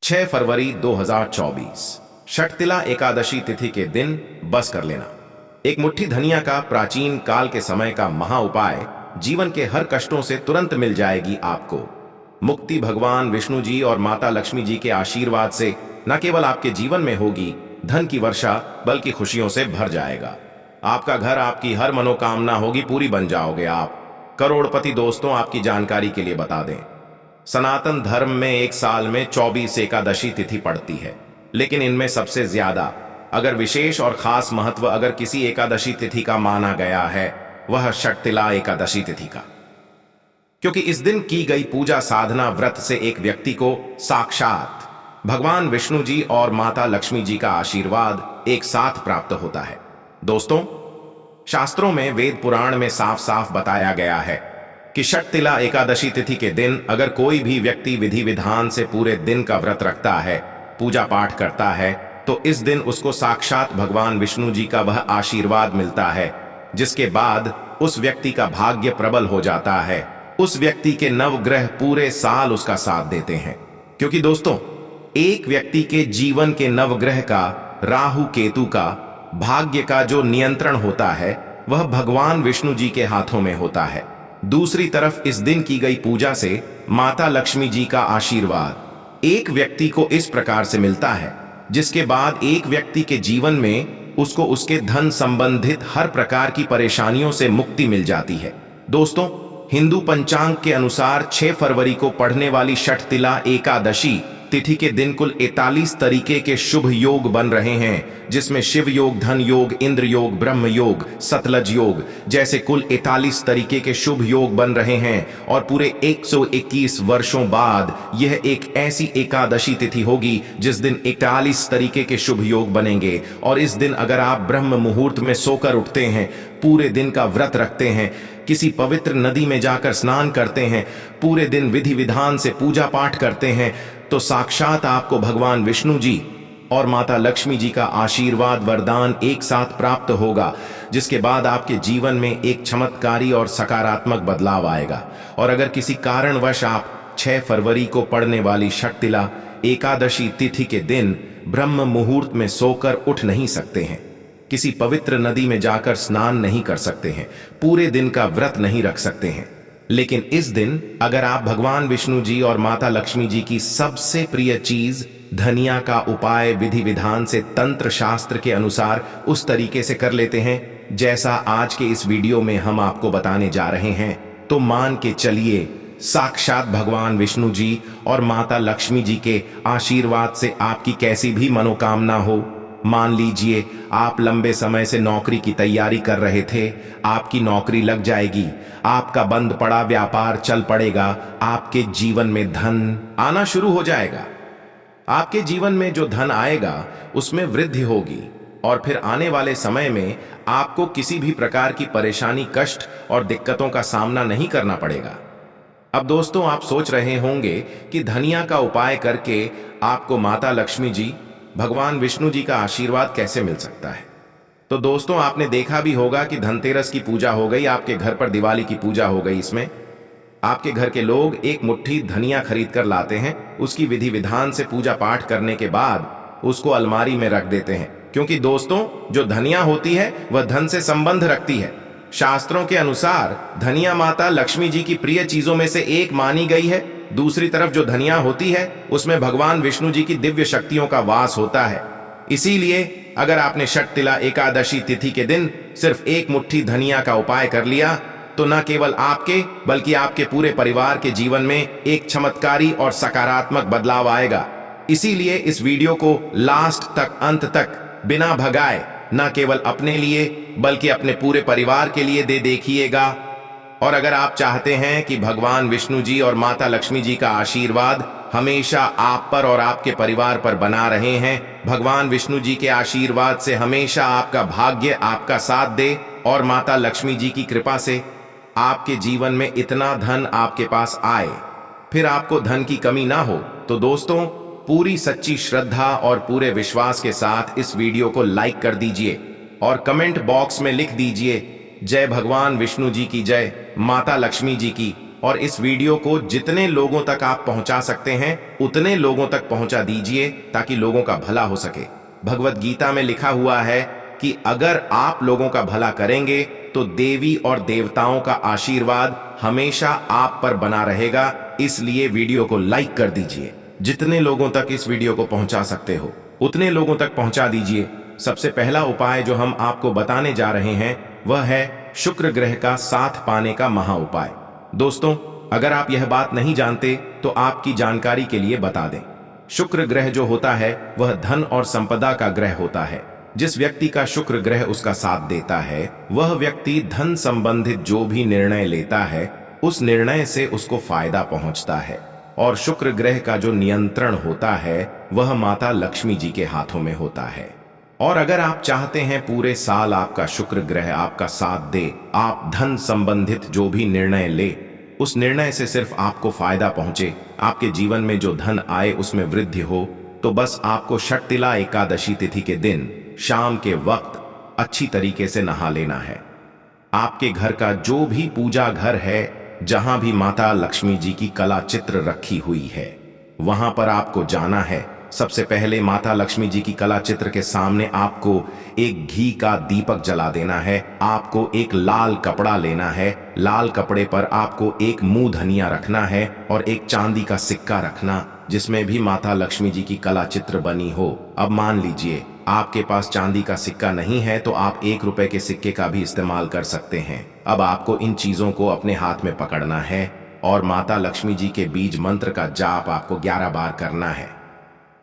6 फरवरी 2024 षटतिला एकादशी तिथि के दिन बस कर लेना। एक मुट्ठी धनिया का प्राचीन काल के समय का महा उपाय जीवन के हर कष्टों से तुरंत मिल जाएगी आपको। मुक्ति भगवान विष्णु जी और माता लक्ष्मी जी के आशीर्वाद से न केवल आपके जीवन में होगी धन की वर्षा, बल्कि खुशियों से भर जाएगा। आपका घर, आपकी हर मनोकामना होगी पूरी, बन जाओगे आप करोड़पति। दोस्तों, आपकी जानकारी के लिए बता दें, सनातन धर्म में एक साल में 24 एकादशी तिथि पड़ती है, लेकिन इनमें सबसे ज्यादा अगर विशेष और खास महत्व अगर किसी एकादशी तिथि का माना गया है, वह षटतिला एकादशी तिथि का। क्योंकि इस दिन की गई पूजा साधना व्रत से एक व्यक्ति को साक्षात भगवान विष्णु जी और माता लक्ष्मी जी का आशीर्वाद एक साथ प्राप्त होता है। दोस्तों, शास्त्रों में, वेद पुराण में साफ साफ बताया गया है कि षटतिला एकादशी तिथि के दिन अगर कोई भी व्यक्ति विधि विधान से पूरे दिन का व्रत रखता है, पूजा पाठ करता है, तो इस दिन उसको साक्षात भगवान विष्णु जी का वह आशीर्वाद मिलता है, जिसके बाद उस व्यक्ति का भाग्य प्रबल हो जाता है। उस व्यक्ति के नवग्रह पूरे साल उसका साथ देते हैं। क्योंकि दोस्तों, एक व्यक्ति के जीवन के नवग्रह का, राहु केतु का, भाग्य का जो नियंत्रण होता है वह भगवान विष्णु जी के हाथों में होता है। दूसरी तरफ इस दिन की गई पूजा से माता लक्ष्मी जी का आशीर्वाद एक व्यक्ति को इस प्रकार से मिलता है, जिसके बाद एक व्यक्ति के जीवन में उसको उसके धन संबंधित हर प्रकार की परेशानियों से मुक्ति मिल जाती है। दोस्तों, हिंदू पंचांग के अनुसार 6 फरवरी को पढ़ने वाली षटतिला एकादशी तिथि के दिन कुल 41 तरीके के शुभ योग बन रहे हैं, जिसमें शिव योग, धन योग, इंद्र योग, ब्रह्म योग, सतलज योग जैसे कुल 41 तरीके के शुभ योग बन रहे हैं। और पूरे 121 वर्षों बाद यह एक ऐसी एकादशी तिथि होगी जिस दिन 41 तरीके के शुभ योग बनेंगे। और इस दिन अगर आप ब्रह्म मुहूर्त में सोकर उठते हैं, पूरे दिन का व्रत रखते हैं, किसी पवित्र नदी में जाकर स्नान करते हैं, पूरे दिन विधि विधान से पूजा पाठ करते हैं, तो साक्षात आपको भगवान विष्णु जी और माता लक्ष्मी जी का आशीर्वाद वरदान एक साथ प्राप्त होगा, जिसके बाद आपके जीवन में एक चमत्कारी और सकारात्मक बदलाव आएगा। और अगर किसी कारणवश आप 6 फरवरी को पड़ने वाली षटतिला एकादशी तिथि के दिन ब्रह्म मुहूर्त में सोकर उठ नहीं सकते हैं, किसी पवित्र नदी में जाकर स्नान नहीं कर सकते हैं, पूरे दिन का व्रत नहीं रख सकते हैं, लेकिन इस दिन अगर आप भगवान विष्णु जी और माता लक्ष्मी जी की सबसे प्रिय चीज धनिया का उपाय विधि विधान से तंत्र शास्त्र के अनुसार उस तरीके से कर लेते हैं जैसा आज के इस वीडियो में हम आपको बताने जा रहे हैं, तो मान के चलिए साक्षात भगवान विष्णु जी और माता लक्ष्मी जी के आशीर्वाद से आपकी कैसी भी मनोकामना हो। मान लीजिए आप लंबे समय से नौकरी की तैयारी कर रहे थे, आपकी नौकरी लग जाएगी, आपका बंद पड़ा व्यापार चल पड़ेगा, आपके जीवन में धन आना शुरू हो जाएगा। आपके जीवन में जो धन आएगा उसमें वृद्धि होगी और फिर आने वाले समय में आपको किसी भी प्रकार की परेशानी, कष्ट और दिक्कतों का सामना नहीं करना पड़ेगा। अब दोस्तों, आप सोच रहे होंगे कि धनिया का उपाय करके आपको माता लक्ष्मी जी, भगवान विष्णु जी का आशीर्वाद कैसे मिल सकता है। तो दोस्तों, आपने देखा भी होगा कि धनतेरस की पूजा हो गई, आपके घर पर दिवाली की पूजा हो गई। इसमें आपके घर के लोग एक मुट्ठी धनिया खरीद कर लाते हैं, उसकी विधि विधान से पूजा पाठ करने के बाद उसको अलमारी में रख देते हैं। क्योंकि दोस्तों, जो धनिया होती है वह धन से संबंध रखती है। शास्त्रों के अनुसार धनिया माता लक्ष्मी जी की प्रिय चीजों में से एक मानी गई है। दूसरी तरफ जो धनिया होती है उसमें भगवान विष्णु जी की दिव्य शक्तियों का वास होता है। इसीलिए अगर आपने षटतिला एकादशी तिथि के दिन सिर्फ एक मुट्ठी धनिया का उपाय कर लिया, तो न केवल आपके बल्कि आपके पूरे परिवार के जीवन में एक चमत्कारी और सकारात्मक बदलाव आएगा। इसीलिए इस वीडियो को लास्ट तक, अंत तक बिना भगाए न केवल अपने लिए बल्कि अपने पूरे परिवार के लिए देखिएगा। और अगर आप चाहते हैं कि भगवान विष्णु जी और माता लक्ष्मी जी का आशीर्वाद हमेशा आप पर और आपके परिवार पर बना रहे हैं, भगवान विष्णु जी के आशीर्वाद से हमेशा आपका भाग्य आपका साथ दे और माता लक्ष्मी जी की कृपा से आपके जीवन में इतना धन आपके पास आए, फिर आपको धन की कमी ना हो, तो दोस्तों, पूरी सच्ची श्रद्धा और पूरे विश्वास के साथ इस वीडियो को लाइक कर दीजिए और कमेंट बॉक्स में लिख दीजिए जय भगवान विष्णु जी की जय, माता लक्ष्मी जी की और इस वीडियो को जितने लोगों तक आप पहुंचा सकते हैं उतने लोगों तक पहुंचा दीजिए ताकि लोगों का भला हो सके। भगवत गीता में लिखा हुआ है कि अगर आप लोगों का भला करेंगे तो देवी और देवताओं का आशीर्वाद हमेशा आप पर बना रहेगा। इसलिए वीडियो को लाइक कर दीजिए। जितने लोगों तक इस वीडियो को पहुंचा सकते हो उतने लोगों तक पहुंचा दीजिए। सबसे पहला उपाय जो हम आपको बताने जा रहे हैं वह है शुक्र ग्रह का साथ पाने का महा उपाय। दोस्तों, अगर आप यह बात नहीं जानते तो आपकी जानकारी के लिए बता दें। शुक्र ग्रह जो होता है वह धन और संपदा का ग्रह होता है। जिस व्यक्ति का शुक्र ग्रह उसका साथ देता है वह व्यक्ति धन संबंधित जो भी निर्णय लेता है उस निर्णय से उसको फायदा पहुंचता है। और शुक्र ग्रह का जो नियंत्रण होता है वह माता लक्ष्मी जी के हाथों में होता है। और अगर आप चाहते हैं पूरे साल आपका शुक्र ग्रह आपका साथ दे, आप धन संबंधित जो भी निर्णय ले उस निर्णय से सिर्फ आपको फायदा पहुंचे, आपके जीवन में जो धन आए उसमें वृद्धि हो, तो बस आपको षटतिला एकादशी तिथि के दिन शाम के वक्त अच्छी तरीके से नहा लेना है। आपके घर का जो भी पूजा घर है, जहां भी माता लक्ष्मी जी की कला चित्र रखी हुई है, वहां पर आपको जाना है। सबसे पहले माता लक्ष्मी जी की कला चित्र के सामने आपको एक घी का दीपक जला देना है। आपको एक लाल कपड़ा लेना है। लाल कपड़े पर आपको एक मुंह धनिया रखना है और एक चांदी का सिक्का रखना जिसमें भी माता लक्ष्मी जी की कला चित्र बनी हो। अब मान लीजिए आपके पास चांदी का सिक्का नहीं है तो आप 1 रुपए के सिक्के का भी इस्तेमाल कर सकते हैं। अब आपको इन चीजों को अपने हाथ में पकड़ना है और माता लक्ष्मी जी के बीज मंत्र का जाप आपको 11 बार करना है।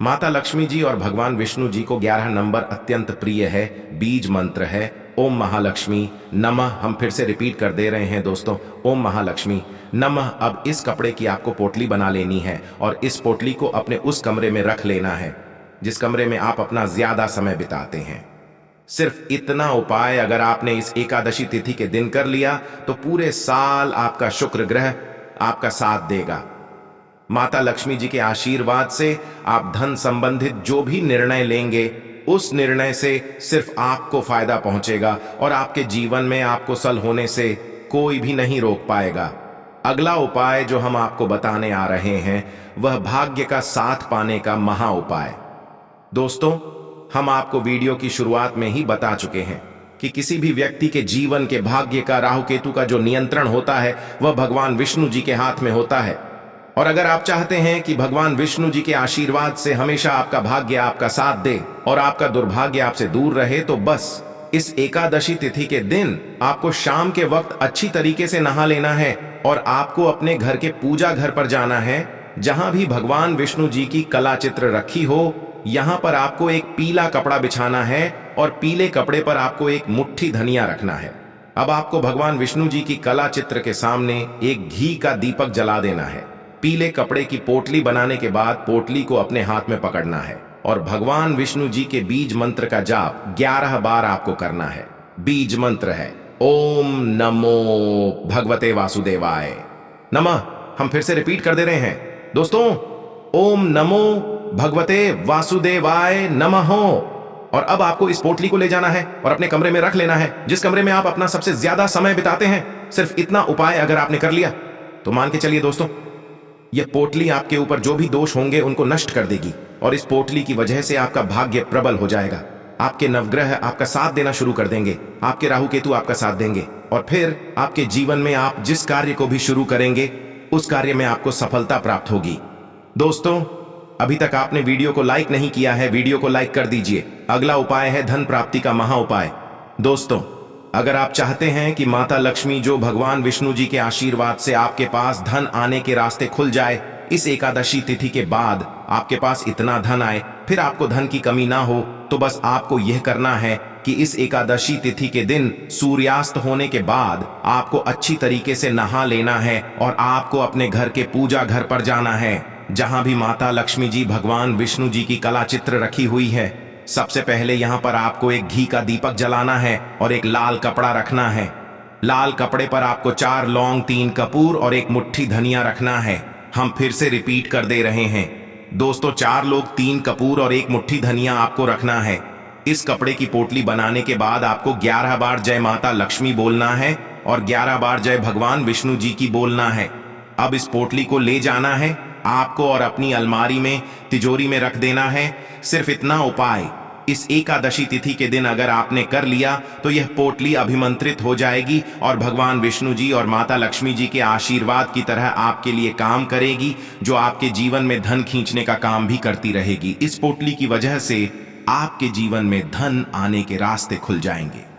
माता लक्ष्मी जी और भगवान विष्णु जी को 11 नंबर अत्यंत प्रिय है। बीज मंत्र है ओम महालक्ष्मी नमः। हम फिर से रिपीट कर दे रहे हैं दोस्तों, ओम महालक्ष्मी नमः। अब इस कपड़े की आपको पोटली बना लेनी है और इस पोटली को अपने उस कमरे में रख लेना है जिस कमरे में आप अपना ज्यादा समय बिताते हैं। सिर्फ इतना उपाय अगर आपने इस एकादशी तिथि के दिन कर लिया तो पूरे साल आपका शुक्र ग्रह आपका साथ देगा। माता लक्ष्मी जी के आशीर्वाद से आप धन संबंधित जो भी निर्णय लेंगे उस निर्णय से सिर्फ आपको फायदा पहुंचेगा और आपके जीवन में आपको सल होने से कोई भी नहीं रोक पाएगा। अगला उपाय जो हम आपको बताने आ रहे हैं वह भाग्य का साथ पाने का महा उपाय। दोस्तों, हम आपको वीडियो की शुरुआत में ही बता चुके हैं कि किसी भी व्यक्ति के जीवन के भाग्य का राहु केतु का जो नियंत्रण होता है वह भगवान विष्णु जी के हाथ में होता है। और अगर आप चाहते हैं कि भगवान विष्णु जी के आशीर्वाद से हमेशा आपका भाग्य आपका साथ दे और आपका दुर्भाग्य आपसे दूर रहे तो बस इस एकादशी तिथि के दिन आपको शाम के वक्त अच्छी तरीके से नहा लेना है और आपको अपने घर के पूजा घर पर जाना है जहां भी भगवान विष्णु जी की कला चित्र रखी हो। यहां पर आपको एक पीला कपड़ा बिछाना है और पीले कपड़े पर आपको एक मुट्ठी धनिया रखना है। अब आपको भगवान विष्णु जी की कला चित्र के सामने एक घी का दीपक जला देना है। पीले कपड़े की पोटली बनाने के बाद पोटली को अपने हाथ में पकड़ना है और भगवान विष्णु जी के बीज मंत्र का जाप 11 बार आपको करना है। बीज मंत्र है ओम नमो भगवते वासुदेवाय नमः। हम फिर से रिपीट कर दे रहे हैं दोस्तों, ओम नमो भगवते वासुदेवाय नमः। और अब आपको इस पोटली को ले जाना है और अपने कमरे में रख लेना है जिस कमरे में आप अपना सबसे ज्यादा समय बिताते हैं। सिर्फ इतना उपाय अगर आपने कर लिया तो मान के चलिए दोस्तों, यह पोटली आपके ऊपर जो भी दोष होंगे उनको नष्ट कर देगी और इस पोटली की वजह से आपका भाग्य प्रबल हो जाएगा। आपके नवग्रह आपका साथ देना शुरू कर देंगे, आपके राहु केतु आपका साथ देंगे और फिर आपके जीवन में आप जिस कार्य को भी शुरू करेंगे उस कार्य में आपको सफलता प्राप्त होगी। दोस्तों, अभी तक आपने वीडियो को लाइक नहीं किया है, वीडियो को लाइक कर दीजिए। अगला उपाय है धन प्राप्ति का महा उपाय। दोस्तों, अगर आप चाहते हैं कि माता लक्ष्मी जो भगवान विष्णु जी के आशीर्वाद से आपके पास धन आने के रास्ते खुल जाए, इस एकादशी तिथि के बाद आपके पास इतना धन आए, फिर आपको धन की कमी ना हो, तो बस आपको यह करना है कि इस एकादशी तिथि के दिन सूर्यास्त होने के बाद आपको अच्छी तरीके से नहा लेना है और आपको अपने घर के पूजा घर पर जाना है जहां भी माता लक्ष्मी जी भगवान विष्णु जी की कला चित्र रखी हुई है। सबसे पहले यहां पर आपको एक घी का दीपक जलाना है और एक लाल कपड़ा रखना है। लाल कपड़े पर आपको 4 लौंग, 3 कपूर और एक मुट्ठी धनिया रखना है। हम फिर से रिपीट कर दे रहे हैं दोस्तों, 4 लोग, 3 कपूर और एक मुट्ठी धनिया आपको रखना है। इस कपड़े की पोटली बनाने के बाद आपको 11 बार जय माता लक्ष्मी बोलना है और 11 बार जय भगवान विष्णु जी की बोलना है। अब इस पोटली को ले जाना है आपको और अपनी अलमारी में तिजोरी में रख देना है। सिर्फ इतना उपाय इस एकादशी तिथि के दिन अगर आपने कर लिया तो यह पोटली अभिमंत्रित हो जाएगी और भगवान विष्णु जी और माता लक्ष्मी जी के आशीर्वाद की तरह आपके लिए काम करेगी, जो आपके जीवन में धन खींचने का काम भी करती रहेगी। इस पोटली की वजह से आपके जीवन में धन आने के रास्ते खुल जाएंगे।